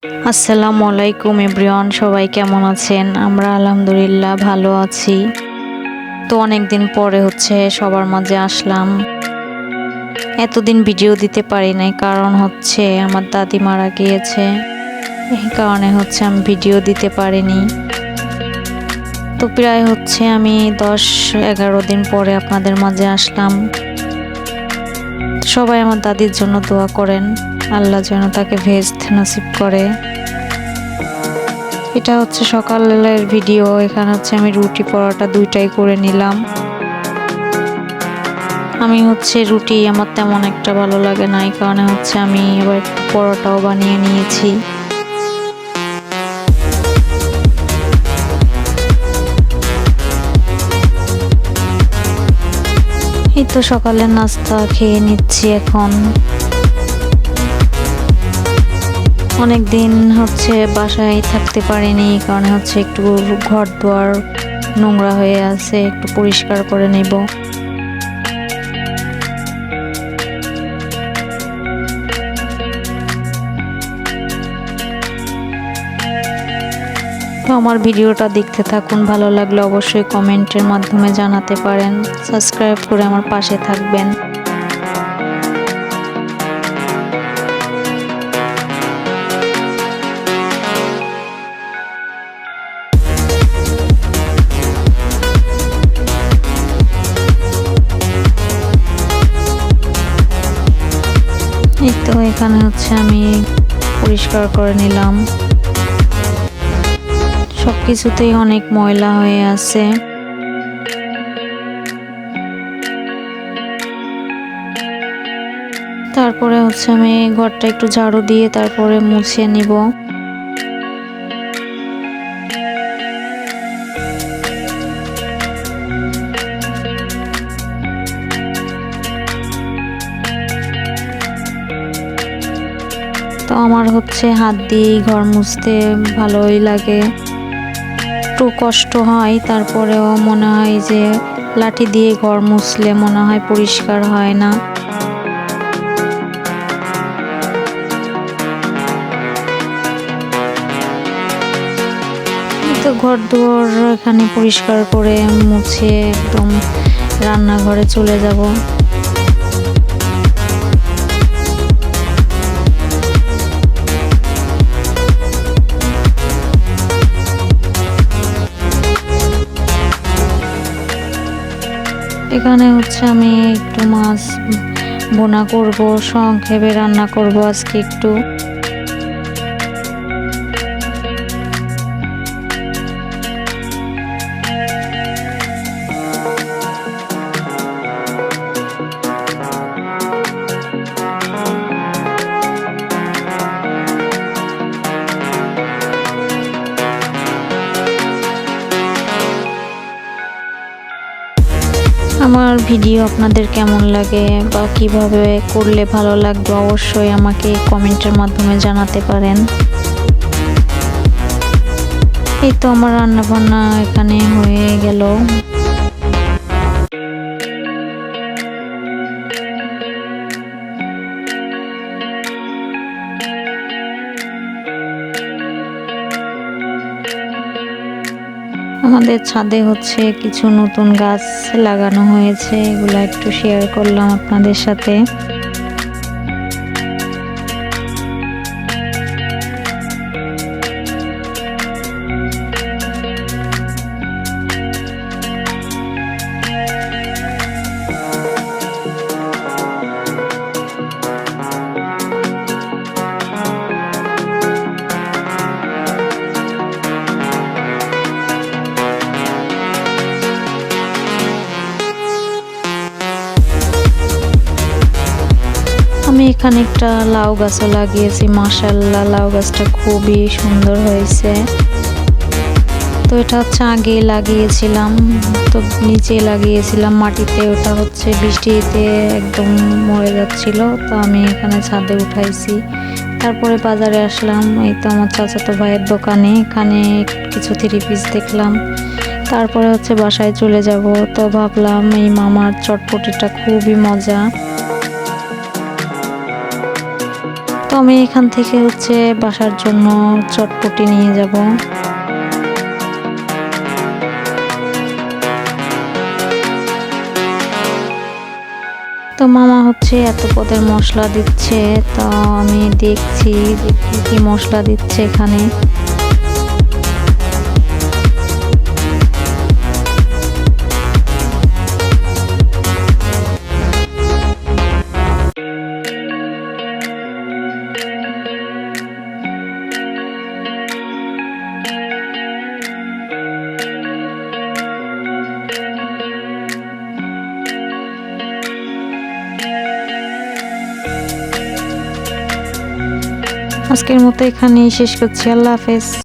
আসসালামু আলাইকুম এভরিওয়ান, সবাই কেমন আছেন? আমরা আলহামদুলিল্লাহ ভালো আছি। তো অনেকদিন পরে সবার মাঝে আসলাম। এতদিন ভিডিও দিতে পারি নাই, কারণ আমার দাদি মারা গিয়েছে। এই কারণে আমি ভিডিও দিতে পারিনি। তো প্রায় আমি 10-11 দিন পরে আপনাদের মাঝে আসলাম। সবাই আমার দাদির জন্য দোয়া করেন, আল্লাহ যেন তাকে ভেস্ট নসিব করে। এটা সকালের ভিডিও। এখানে আমি রুটি পরোটা দুইটাই করে নিলাম। আমি রুটি আমার তেমন একটা ভালো লাগে না, এই কারণে আমি এবার একটু পরোটাও বানিয়ে নিয়েছি। এই তো সকালের নাস্তা খেয়ে নিচ্ছি এখন। অনেকদিন বাসায় থাকতে পারিনি, কারণ একটু ঘর দুয়ার নোংরা হয়ে আছে, একটু পরিষ্কার করে নেব। তো আমার ভিডিওটা দেখতে থাকুন, ভালো লাগলে অবশ্যই কমেন্টের মাধ্যমে জানাতে পারেন। সাবস্ক্রাইব করে আমার পাশে থাকবেন। এই তো এখানে আমি পরিষ্কার করে নিলাম। সবকিছুতেই অনেক ময়লা হয়ে আছে। তারপরে আমি ঘরটা একটু ঝাড়ু দিয়ে তারপরে মুছে নিব। তো আমার হাত দিয়ে ঘর মুছতে ভালোই লাগে, একটু কষ্ট হয়, তারপরেও মনে হয় যে লাঠি দিয়ে ঘর মুছলে মনে হয় পরিষ্কার হয় না। তো ঘর দুয়ার এখানে পরিষ্কার করে মুছে একদম রান্নাঘরে চলে যাব। এখানে আমি একটু মাছ বোনা করব, সংক্ষেপে রান্না করব আজকে একটু। আমার ভিডিও আপনাদের কেমন লাগে বা কিভাবে করলে ভালো লাগবে অবশ্যই আমাকে কমেন্টের মাধ্যমে জানাতে পারেন। এই তো আমার রান্না বান্না এখানে হয়ে গেল। আমাদের ছাদে কিছু নতুন গাছ লাগানো হয়েছে, এগুলা একটু শেয়ার করলাম আপনাদের সাথে। আমি এখানে একটা লাউ গাছও লাগিয়েছি, মাশাআল্লাহ লাউ গাছটা খুবই সুন্দর হয়েছে। তো এটা আগে লাগিয়েছিলাম, তো নিচে লাগিয়েছিলাম মাটিতে, ওটা বৃষ্টিতে একদম মরে যাচ্ছিল, তো আমি এখানে ছাদে উঠাইছি। তারপরে বাজারে আসলাম, এই তো আমার চাচাতো ভাইয়ের দোকানে, এখানে কিছু 3 পিস দেখলাম। তারপরে বাসায় চলে যাব। তো ভাবলাম এই মামার চটপটিটা খুবই মজা। তো আমি এখান থেকে হচ্ছে বাসার জন্য চটপটি নিয়ে যাব। তো মামা হচ্ছে এত পদের মশলা দিচ্ছে, তো আমি দেখছি যে কি কি মশলা দিচ্ছে এখানে। আজকের মতো এখানেই শেষ করছি। আল্লাহ হাফেজ।